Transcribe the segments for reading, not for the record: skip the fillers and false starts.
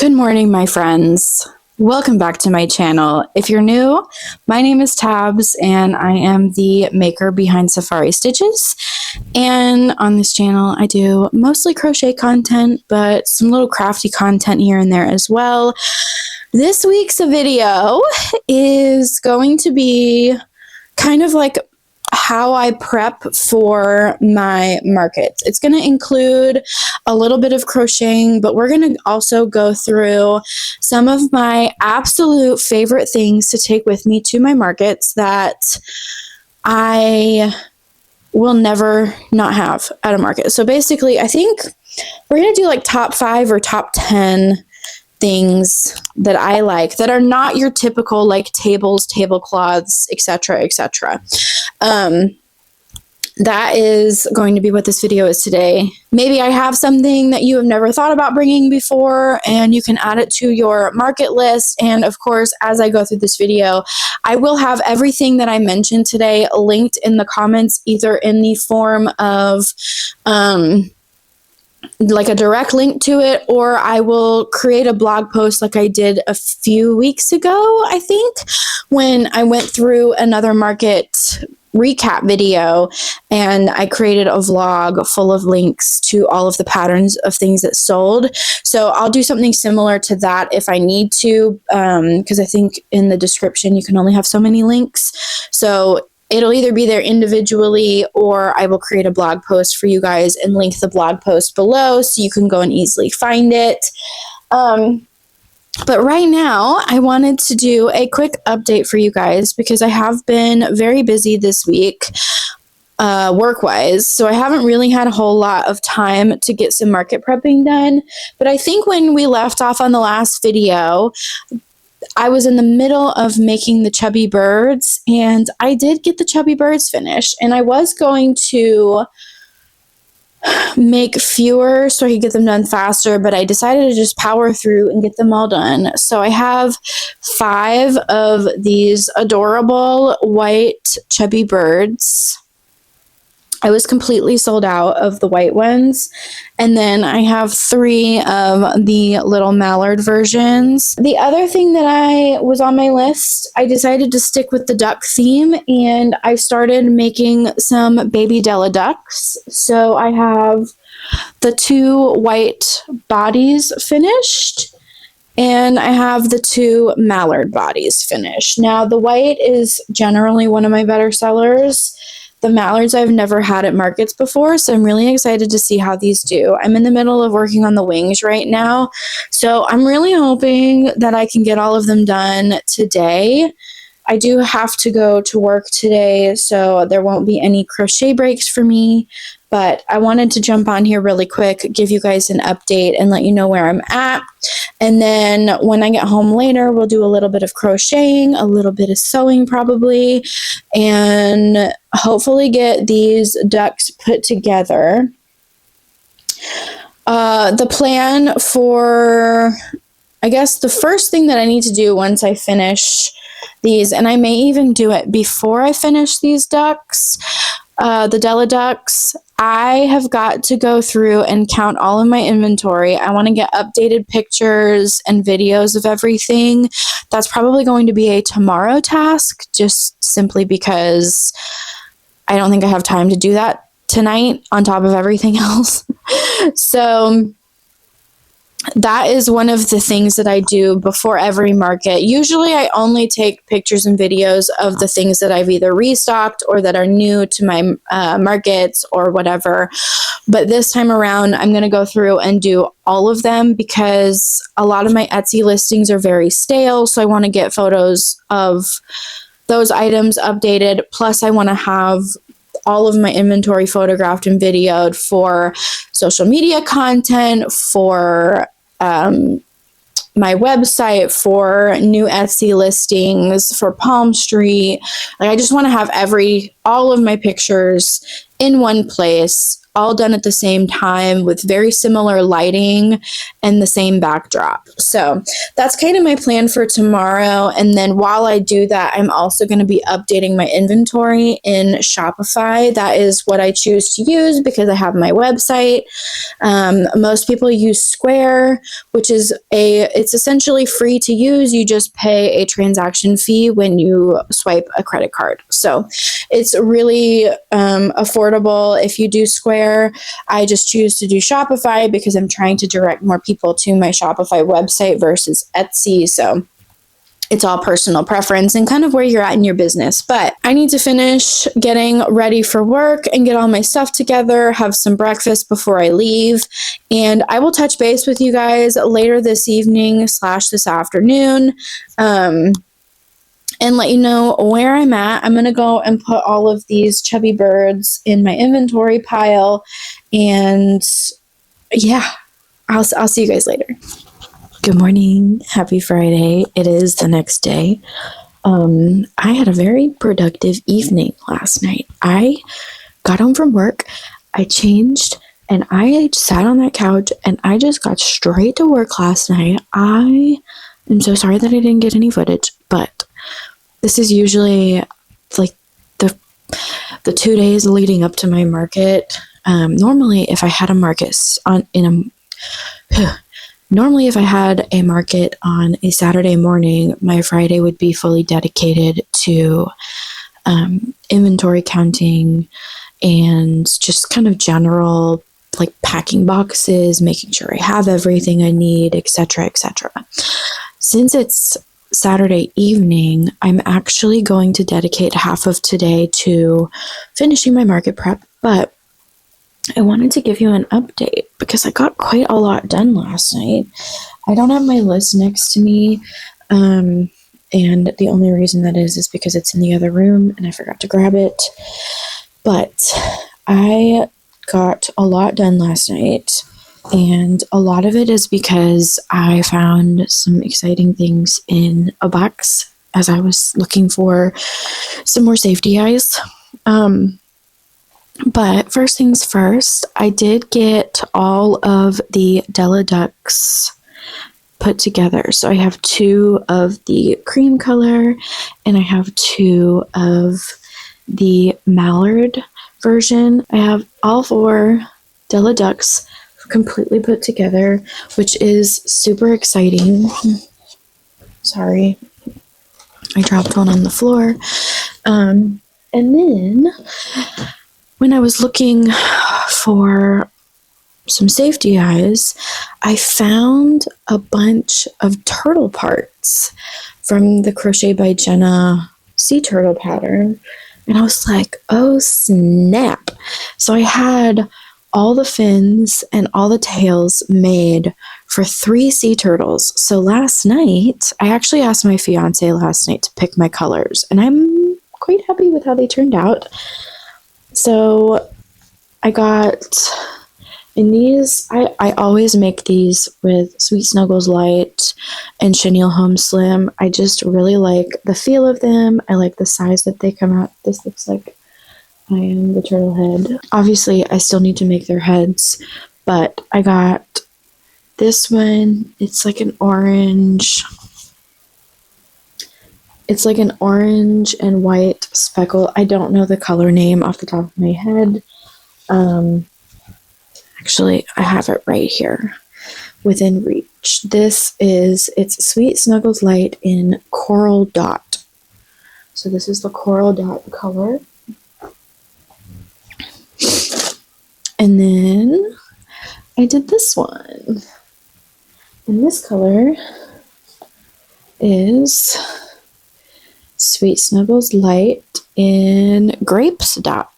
Good morning, my friends. Welcome back to my channel. If you're new, my name is Tabs and I am the maker behind Safari Stitches. And on this channel, I do mostly crochet content, but some little crafty content here and there as well. This week's video is going to be kind of like how I prep for my markets. It's going to include a little bit of crocheting, but we're going to also go through some of my absolute favorite things to take with me to my markets that I will never not have at a market. So basically, I think we're going to do like top 5 or top 10 things that I like that are not your typical like tables, tablecloths, etc., etc. That is going to be what this video is today. Maybe I have something that you have never thought about bringing before and you can add it to your market list. And of course, as I go through this video, I will have everything that I mentioned today linked in the comments, either in the form of like a direct link to it, or I will create a blog post like I did a few weeks ago, I think, when I went through another market recap video and I created a vlog full of links to all of the patterns of things that sold. So I'll do something similar to that if I need to, because I think in the description you can only have so many links. So it'll either be there individually or I will create a blog post for you guys and link the blog post below so you can go and easily find it. But right now, I wanted to do a quick update for you guys because I have been very busy this week work-wise. So I haven't really had a whole lot of time to get some market prepping done. But I think when we left off on the last video, I was in the middle of making the chubby birds, and I did get the chubby birds finished, and I was going to make fewer so I could get them done faster, but I decided to just power through and get them all done. So I have 5 of these adorable white chubby birds. I was completely sold out of the white ones. And then I have 3 of the little mallard versions. The other thing that was on my list, I decided to stick with the duck theme and I started making some baby Della ducks. So I have the 2 white bodies finished and I have the 2 mallard bodies finished. Now the white is generally one of my better sellers. The mallards I've never had at markets before, so I'm really excited to see how these do. I'm in the middle of working on the wings right now, so I'm really hoping that I can get all of them done today. I do have to go to work today, so there won't be any crochet breaks for me, but I wanted to jump on here really quick, give you guys an update, and let you know where I'm at. And then when I get home later, we'll do a little bit of crocheting, a little bit of sewing probably, and hopefully get these ducks put together. The plan for, I guess, the first thing that I need to do once I finish these, and I may even do it before I finish these ducks, the Della ducks, I have got to go through and count all of my inventory. I want to get updated pictures and videos of everything. That's probably going to be a tomorrow task, just simply because I don't think I have time to do that tonight on top of everything else. So that is one of the things that I do before every market. Usually I only take pictures and videos of the things that I've either restocked or that are new to my markets or whatever. But this time around, I'm going to go through and do all of them because a lot of my Etsy listings are very stale. So I want to get photos of those items updated. Plus I want to have all of my inventory photographed and videoed for social media content, for my website, for new Etsy listings, for Palm Street. Like I just want to have all of my pictures in one place all done at the same time with very similar lighting and the same backdrop. So that's kind of my plan for tomorrow. And then while I do that, I'm also going to be updating my inventory in Shopify. That is what I choose to use because I have my website. Most people use Square, which is it's essentially free to use. You just pay a transaction fee when you swipe a credit card. So it's really affordable if you do Square. I just choose to do Shopify because I'm trying to direct more people to my Shopify website versus Etsy. So it's all personal preference and kind of where you're at in your business. But I need to finish getting ready for work and get all my stuff together, have some breakfast before I leave. And I will touch base with you guys later this evening / this afternoon. And let you know where I'm at. I'm going to go and put all of these chubby birds in my inventory pile. And yeah, I'll see you guys later. Good morning. Happy Friday. It is the next day. I had a very productive evening last night. I got home from work, I changed, and I sat on that couch and I just got straight to work last night. I am so sorry that I didn't get any footage, but this is usually like the 2 days leading up to my market. Normally, if I had a market on a Saturday morning, my Friday would be fully dedicated to inventory counting and just kind of general like packing boxes, making sure I have everything I need, etc., etc. Since it's Saturday evening, I'm actually going to dedicate half of today to finishing my market prep, but I wanted to give you an update because I got quite a lot done last night. I don't have my list next to me, and the only reason that is because it's in the other room and I forgot to grab it. But I got a lot done last night, and a lot of it is because I found some exciting things in a box as I was looking for some more safety eyes. But first things first, I did get all of the Della Ducks put together. So I have 2 of the cream color and I have 2 of the mallard version. I have all 4 Della Ducks completely put together, which is super exciting. Sorry, I dropped one on the floor. And then when I was looking for some safety eyes, I found a bunch of turtle parts from the Crochet by Jenna sea turtle pattern. And I was like, oh snap. So I had all the fins and all the tails made for 3 sea turtles. So last night, I actually asked my fiance last night to pick my colors, and I'm quite happy with how they turned out. So I got in these, I always make these with Sweet Snuggles Light and Chenille Home Slim. I just really like the feel of them. I like the size that they come out. This looks like I am the turtle head. Obviously, I still need to make their heads, but I got this one. It's like an orange. It's like an orange and white speckle. I don't know the color name off the top of my head. Actually, I have it right here within reach. It's Sweet Snuggles Light in Coral Dot. So this is the Coral Dot color. And then I did this one. And this color is Sweet Snuggles Light in Grapes Dot.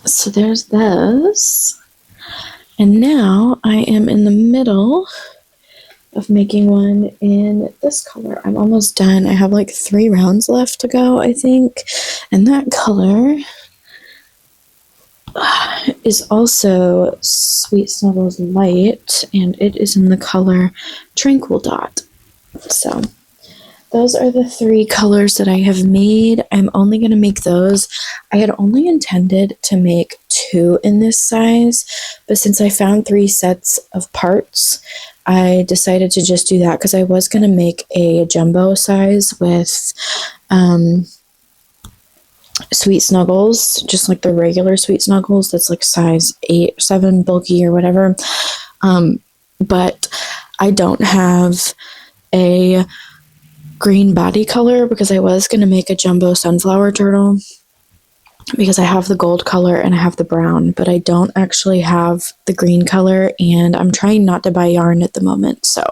So there's those. And now I am in the middle of making one in this color. I'm almost done. I have like 3 rounds left to go, I think. And that color is also Sweet Snuggles Light, and it is in the color Tranquil Dot. So those are the 3 colors that I have made. I'm only going to make those. I had only intended to make 2 in this size, but since I found 3 sets of parts, I decided to just do that because I was going to make a jumbo size with Sweet Snuggles, just like the regular Sweet Snuggles that's like size 8, 7, bulky or whatever. But I don't have a green body color because I was going to make a jumbo sunflower turtle because I have the gold color and I have the brown, but I don't actually have the green color, and I'm trying not to buy yarn at the moment, so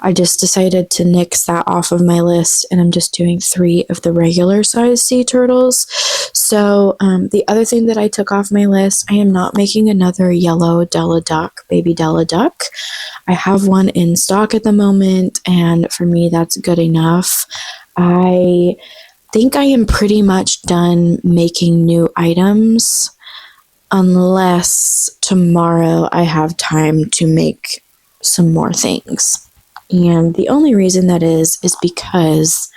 I just decided to nix that off of my list, and I'm just doing 3 of the regular size sea turtles. So the other thing that I took off my list, I am not making another yellow Della Duck, baby Della Duck. I have one in stock at the moment, and for me that's good enough. I think I am pretty much done making new items unless tomorrow I have time to make some more things. And the only reason that is because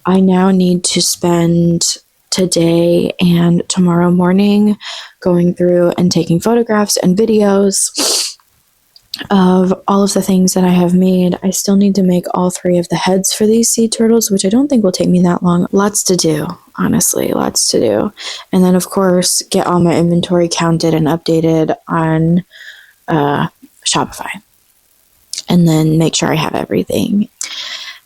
I now need to spend today and tomorrow morning going through and taking photographs and videos of all of the things that I have made. I still need to make all 3 of the heads for these sea turtles, which I don't think will take me that long. Lots to do, honestly, lots to do. And then, of course, get all my inventory counted and updated on Shopify. And then make sure I have everything.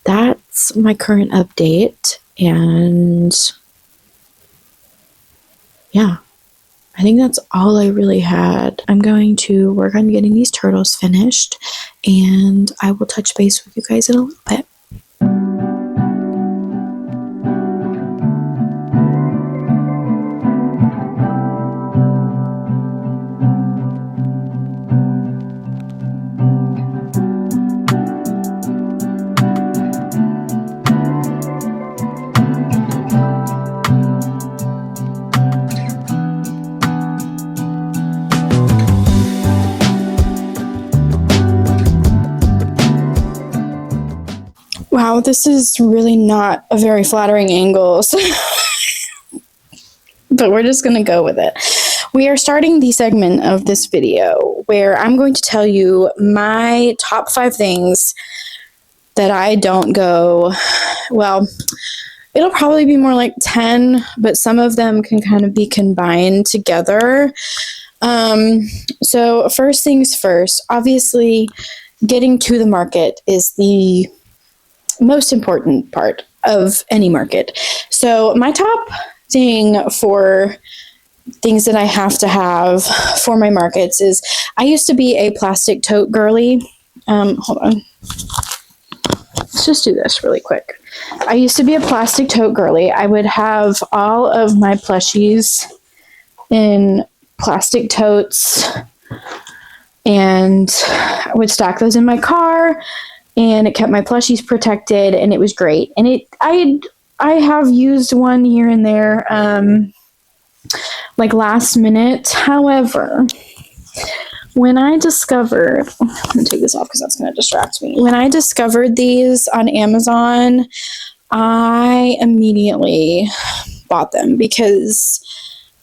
That's my current update. And yeah, I think that's all I really had. I'm going to work on getting these turtles finished, and I will touch base with you guys in a little bit. Wow, this is really not a very flattering angle, but we're just going to go with it. We are starting the segment of this video where I'm going to tell you my top 5 things that I don't go, well, it'll probably be more like 10, but some of them can kind of be combined together. So first things first, obviously getting to the market is the most important part of any market. So my top thing for things that I have to have for my markets is I used to be a plastic tote girly. Hold on. Let's just do this really quick. I used to be a plastic tote girly. I would have all of my plushies in plastic totes, and I would stack those in my car, and it kept my plushies protected, and it was great. And I have used one here and there, like last minute. However, when I discovered, I'm going to take this off because that's going to distract me. When I discovered these on Amazon, I immediately bought them because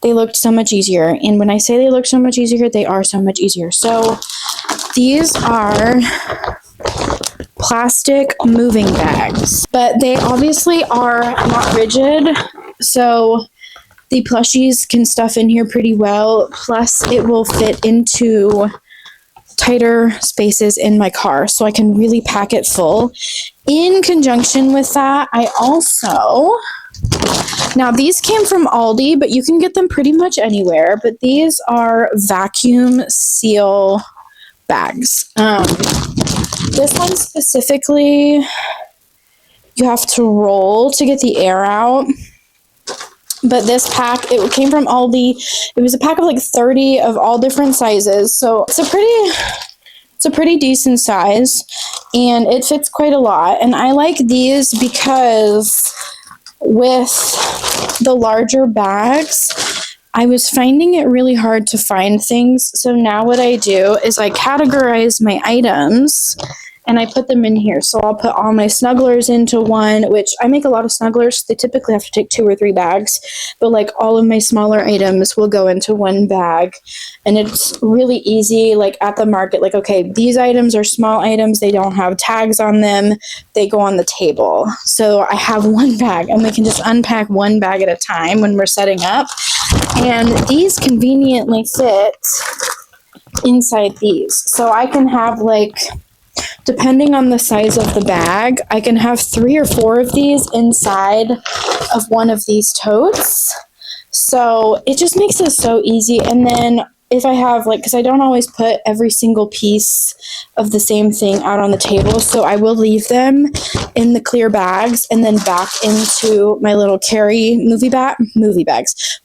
they looked so much easier. And when I say they look so much easier, they are so much easier. So these are plastic moving bags, but they obviously are not rigid, so the plushies can stuff in here pretty well, plus it will fit into tighter spaces in my car, so I can really pack it full. In conjunction with that, I also, now these came from Aldi, but you can get them pretty much anywhere, but these are vacuum seal bags. This one specifically, you have to roll to get the air out. But this pack, it came from Aldi. It was a pack of like 30 of all different sizes. So it's a pretty decent size, and it fits quite a lot. And I like these because with the larger bags, I was finding it really hard to find things. So now what I do is I categorize my items and I put them in here. So I'll put all my snugglers into one, which I make a lot of snugglers. They typically have to take 2 or 3 bags, but like all of my smaller items will go into one bag. And it's really easy, like at the market, like, okay, these items are small items. They don't have tags on them. They go on the table. So I have one bag, and we can just unpack one bag at a time when we're setting up. And these conveniently fit inside these. So I can have, like, depending on the size of the bag, I can have 3 or 4 of these inside of one of these totes. So it just makes it so easy. And then if I have, like, because I don't always put every single piece of the same thing out on the table, so I will leave them in the clear bags and then back into my little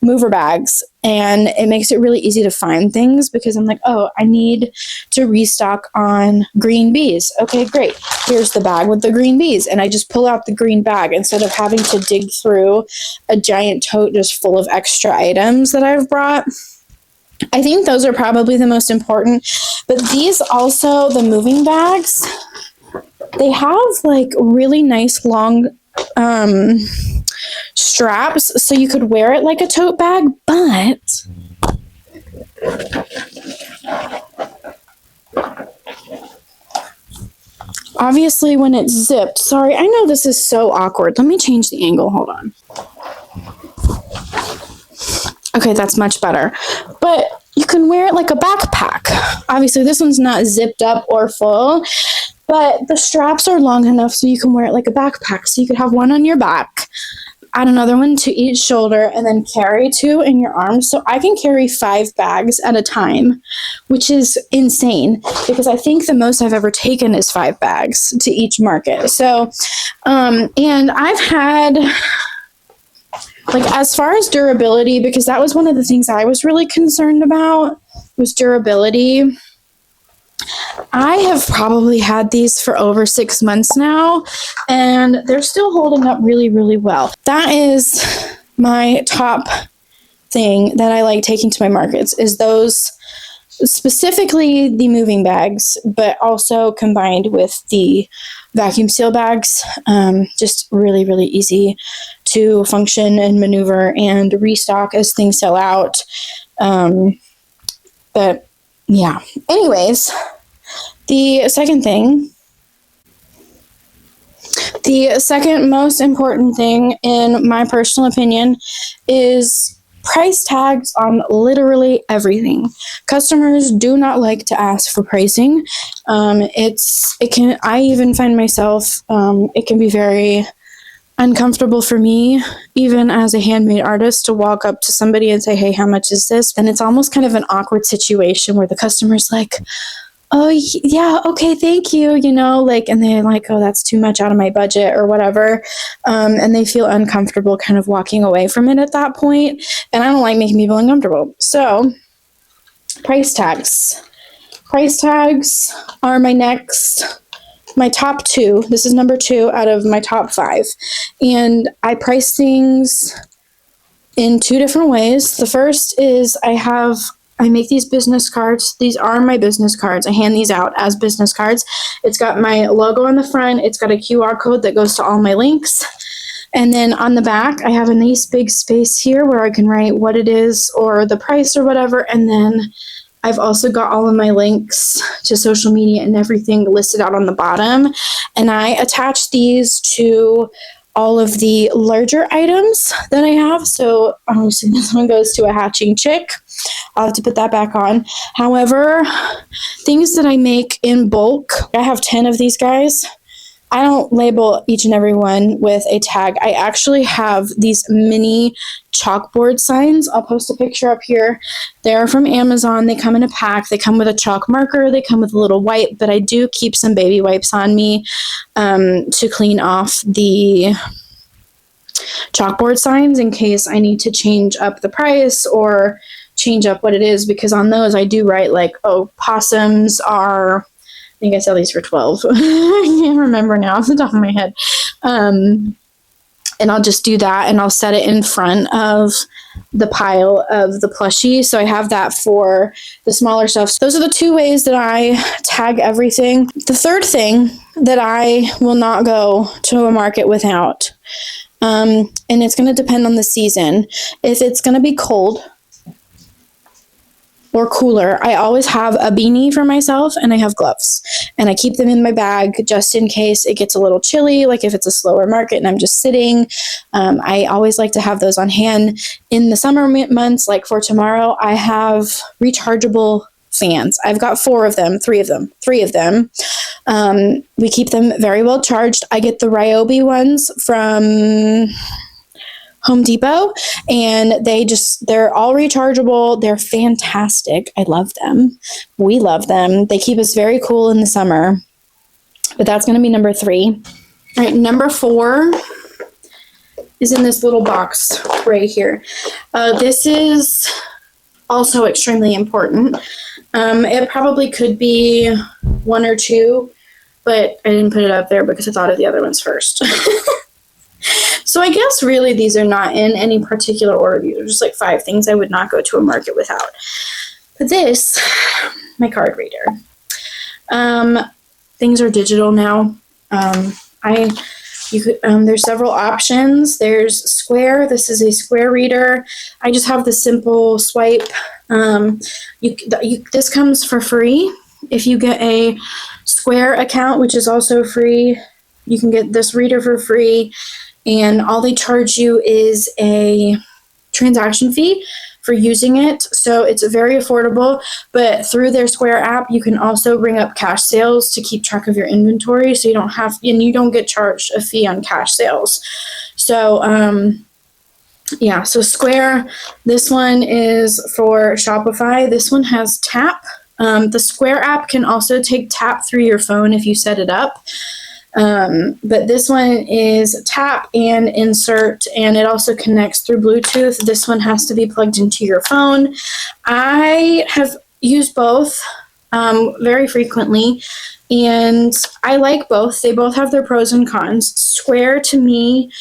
mover bags. And it makes it really easy to find things, because I'm like, oh, I need to restock on green bees. Okay, great. Here's the bag with the green bees. And I just pull out the green bag instead of having to dig through a giant tote just full of extra items that I've brought. I think those are probably the most important. But these also, the moving bags, they have like really nice long straps, so you could wear it like a tote bag, but obviously when it's zipped, sorry, I know this is so awkward. Let me change the angle. Hold on. Okay, that's much better. But you can wear it like a backpack. Obviously, this one's not zipped up or full, but the straps are long enough so you can wear it like a backpack. So you could have one on your back, add another one to each shoulder, and then carry 2 in your arms. So I can carry 5 bags at a time, which is insane, because I think the most I've ever taken is 5 bags to each market. So, and I've had, like, as far as durability, because that was one of the things I was really concerned about, was durability. I have probably had these for over 6 months now, and they're still holding up really, really well. That is my top thing that I like taking to my markets, is those, specifically the moving bags, but also combined with the vacuum seal bags. Just really, really easy to function and maneuver and restock as things sell out. But yeah, anyways, the second most important thing, in my personal opinion, is price tags on literally everything. Customers do not like to ask for pricing. I even find myself, it can be very uncomfortable for me, even as a handmade artist, to walk up to somebody and say, hey, how much is this? And it's almost kind of an awkward situation where the customer's like, oh, yeah, okay, thank you, like, and they're like, oh, that's too much out of my budget or whatever. And they feel uncomfortable kind of walking away from it at that point. And I don't like making people uncomfortable. So price tags. Price tags are my top 2. This is number 2 out of my top 5. And I price things in 2 different ways. The first is I make these business cards. These are my business cards. I hand these out as business cards. It's got my logo on the front. It's got a QR code that goes to all my links. And then on the back, I have a nice big space here where I can write what it is or the price or whatever. And then I've also got all of my links to social media and everything listed out on the bottom. And I attach these to all of the larger items that I have. So obviously this one goes to a hatching chick. I'll have to put that back on. However, things that I make in bulk, I have 10 of these guys. I don't label each and every one with a tag. I actually have these mini chalkboard signs. I'll post a picture up here. They're from Amazon. They come in a pack. They come with a chalk marker. They come with a little wipe, but I do keep some baby wipes on me to clean off the chalkboard signs in case I need to change up the price or change up what it is, because on those I do write like, oh, possums are, I think I sell these for $12. I can't remember now off the top of my head. And I'll just do that, and I'll set it in front of the pile of the plushie. So I have that for the smaller stuff. So those are the 2 ways that I tag everything. The third thing that I will not go to a market without. And it's going to depend on the season. If it's going to be cold or cooler, I always have a beanie for myself and I have gloves. And I keep them in my bag just in case it gets a little chilly, like if it's a slower market and I'm just sitting. I always like to have those on hand. In the summer months, like for tomorrow, I have rechargeable fans. I've got three of them. We keep them very well charged. I get the Ryobi ones from Home Depot, and they're all rechargeable. They're fantastic. I love them. We love them. They keep us very cool in the summer. But that's going to be number 3. All right, number 4 is in this little box right here. This is also extremely important. It probably could be 1 or 2, but I didn't put it up there because I thought of the other ones first. So I guess really these are not in any particular order. These are just like 5 things I would not go to a market without. But this, my card reader. Things are digital now. There's several options. There's Square. This is a Square reader. I just have the simple swipe. This comes for free. If you get a Square account, which is also free, you can get this reader for free. And all they charge you is a transaction fee for using it. So it's very affordable, but through their Square app, you can also bring up cash sales to keep track of your inventory. So you don't get charged a fee on cash sales. So, so Square, this one is for Shopify. This one has tap. The Square app can also take tap through your phone if you set it up. But this one is tap and insert, and it also connects through Bluetooth. This one has to be plugged into your phone. I have used both very frequently, and I like both. They both have their pros and cons. Square, to me,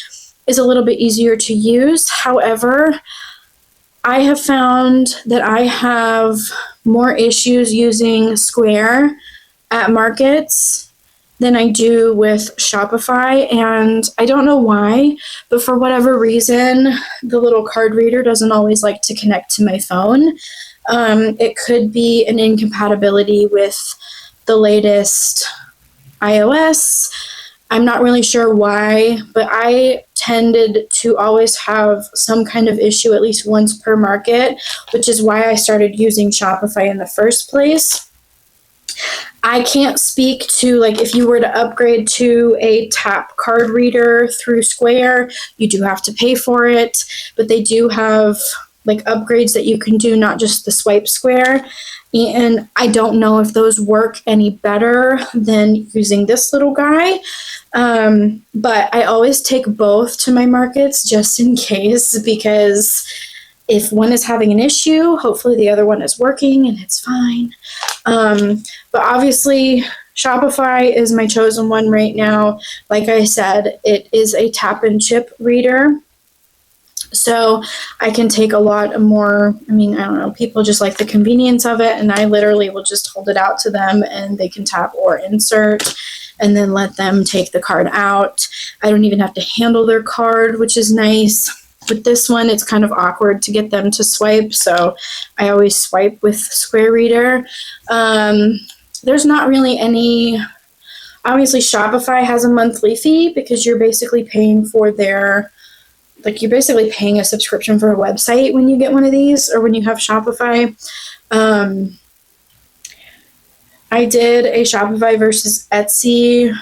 is a little bit easier to use. However, I have found that I have more issues using Square at markets than I do with Shopify, and I don't know why, but for whatever reason, the little card reader doesn't always like to connect to my phone. It could be an incompatibility with the latest iOS. I'm not really sure why, but I tended to always have some kind of issue at least once per market, which is why I started using Shopify in the first place. I can't speak to, like, if you were to upgrade to a tap card reader through Square, you do have to pay for it, but they do have like upgrades that you can do, not just the swipe Square. And I don't know if those work any better than using this little guy. But I always take both to my markets just in case, because if one is having an issue, hopefully the other one is working and it's fine. But obviously, Shopify is my chosen one right now. Like I said, it is a tap and chip reader. So I can take a lot more, I don't know, people just like the convenience of it, and I literally will just hold it out to them and they can tap or insert and then let them take the card out. I don't even have to handle their card, which is nice. With this one, it's kind of awkward to get them to swipe, so I always swipe with Square Reader. There's not really any, obviously Shopify has a monthly fee because you're basically paying for their, you're basically paying a subscription for a website when you get one of these or when you have Shopify. I did a Shopify versus Etsy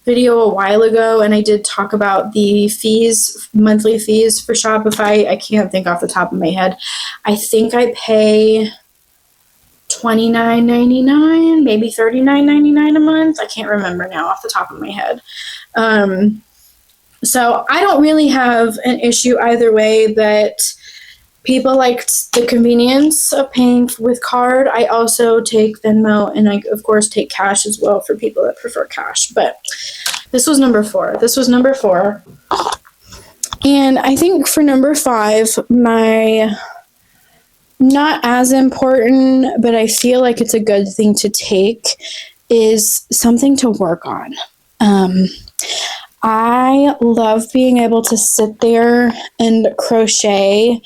video a while ago, and I did talk about the fees, monthly fees for Shopify. I can't think off the top of my head. I think I pay $29.99, maybe $39.99 a month. I can't remember now off the top of my head. So I don't really have an issue either way, but people liked the convenience of paying with card. I also take Venmo, and I, of course, take cash as well for people that prefer cash. But this was number 4. And I think for number 5, my not as important, but I feel like it's a good thing to take, is something to work on. I love being able to sit there and crochet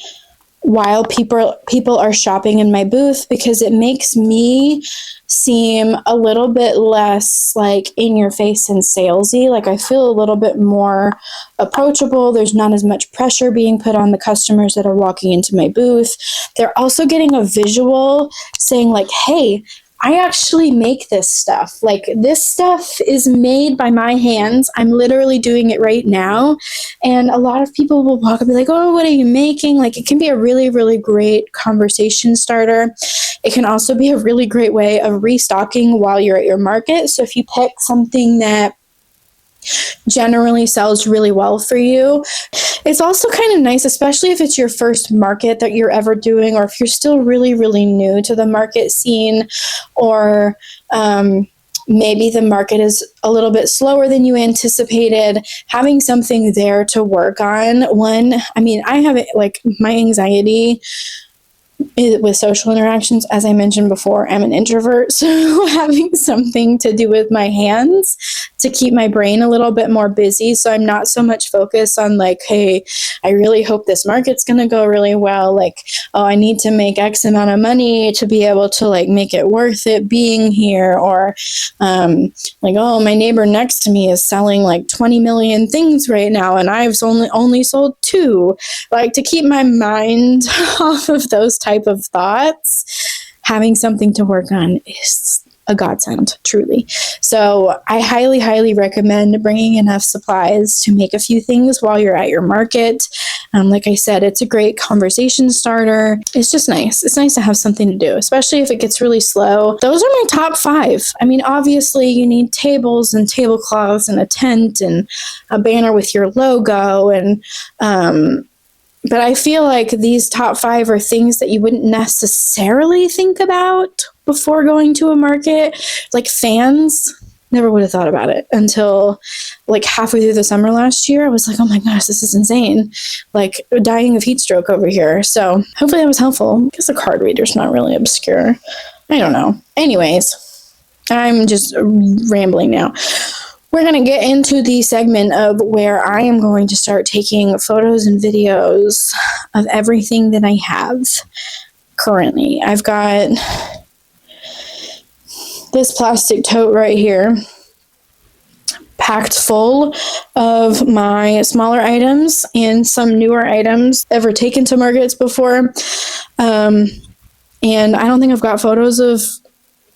while people are shopping in my booth, because it makes me seem a little bit less like in your face and salesy. Like, I feel a little bit more approachable. There's not as much pressure being put on the customers that are walking into my booth. They're also getting a visual saying like, hey, I actually make this stuff. Like, this stuff is made by my hands. I'm literally doing it right now. And a lot of people will walk up and be like, oh, what are you making? Like, it can be a really, really great conversation starter. It can also be a really great way of restocking while you're at your market. So if you pick something that generally sells really well for you, it's also kind of nice, especially if it's your first market that you're ever doing, or if you're still really, really new to the market scene, or maybe the market is a little bit slower than you anticipated. Having something there to work on. I have it, like, my anxiety with social interactions, as I mentioned before, I'm an introvert, so having something to do with my hands to keep my brain a little bit more busy, so I'm not so much focused on like, hey, I really hope this market's going to go really well, like, oh, I need to make X amount of money to be able to like make it worth it being here, or like, oh, my neighbor next to me is selling like 20 million things right now and I've only sold 2. Like, to keep my mind off of those type of thoughts, having something to work on is a godsend, truly. So I highly, highly recommend bringing enough supplies to make a few things while you're at your market. Like I said, it's a great conversation starter. It's just nice. It's nice to have something to do, especially if it gets really slow. Those are my top 5. I mean, obviously you need tables and tablecloths and a tent and a banner with your logo, and but I feel like these top 5 are things that you wouldn't necessarily think about before going to a market. Like fans, never would have thought about it until like halfway through the summer last year. I was like, oh my gosh, this is insane. Like, dying of heat stroke over here. So hopefully that was helpful. I guess a card reader's not really obscure. I don't know. Anyways, I'm just rambling now. We're going to get into the segment of where I am going to start taking photos and videos of everything that I have currently. I've got this plastic tote right here, packed full of my smaller items and some newer items ever taken to markets before. And I don't think I've got photos of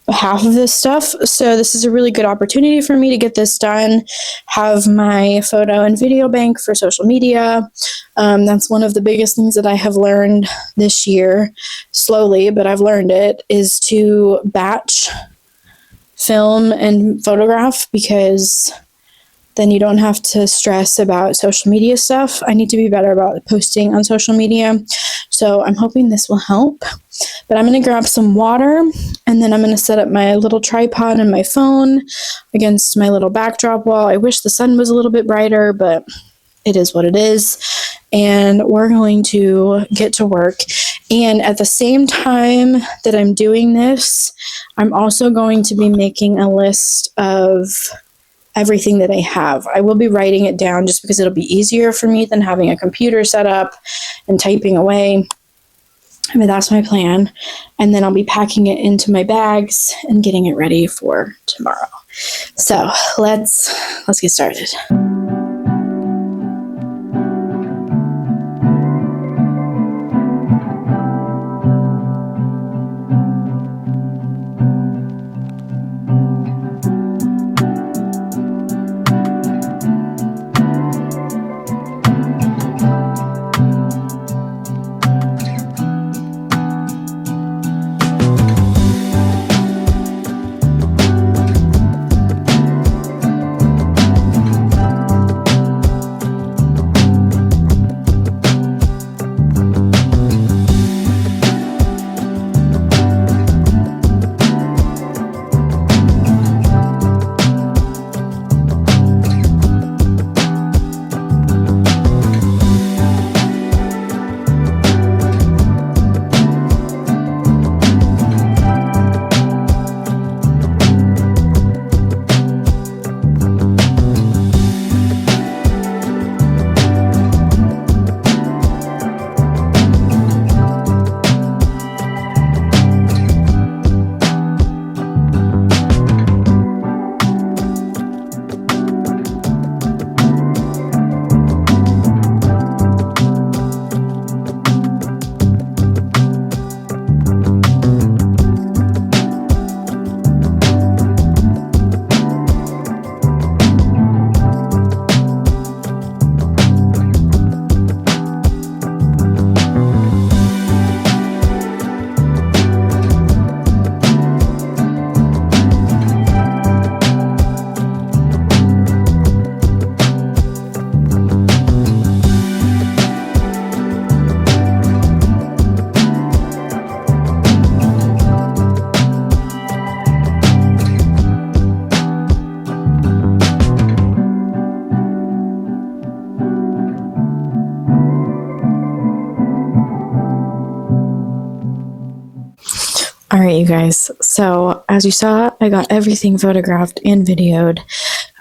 half of this stuff, so this is a really good opportunity for me to get this done, have my photo and video bank for social media. That's one of the biggest things that I have learned this year, slowly, but I've learned it, is to batch film and photograph, because then you don't have to stress about social media stuff. I need to be better about posting on social media, so I'm hoping this will help. But I'm going to grab some water, and then I'm going to set up my little tripod and my phone against my little backdrop wall. I wish the sun was a little bit brighter, but it is what it is. And we're going to get to work. And at the same time that I'm doing this, I'm also going to be making a list of everything that I have. I will be writing it down just because it'll be easier for me than having a computer set up and typing away. I mean, that's my plan. And then I'll be packing it into my bags and getting it ready for tomorrow. So let's get started. All right, you guys. So as you saw, I got everything photographed and videoed.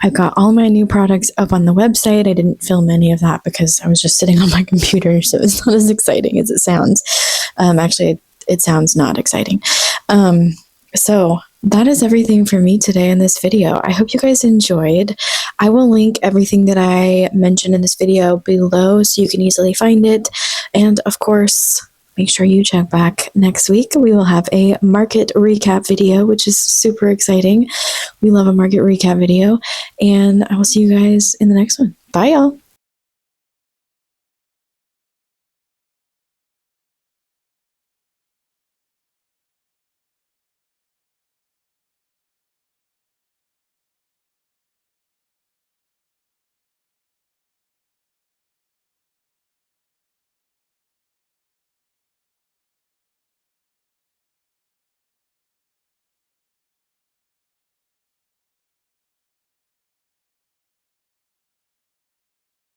I've got all my new products up on the website. I didn't film any of that because I was just sitting on my computer, so it's not as exciting as it sounds. Actually, it sounds not exciting. So that is everything for me today in this video. I hope you guys enjoyed. I will link everything that I mentioned in this video below so you can easily find it. And of course, make sure you check back next week. We will have a market recap video, which is super exciting. We love a market recap video. And I will see you guys in the next one. Bye, y'all.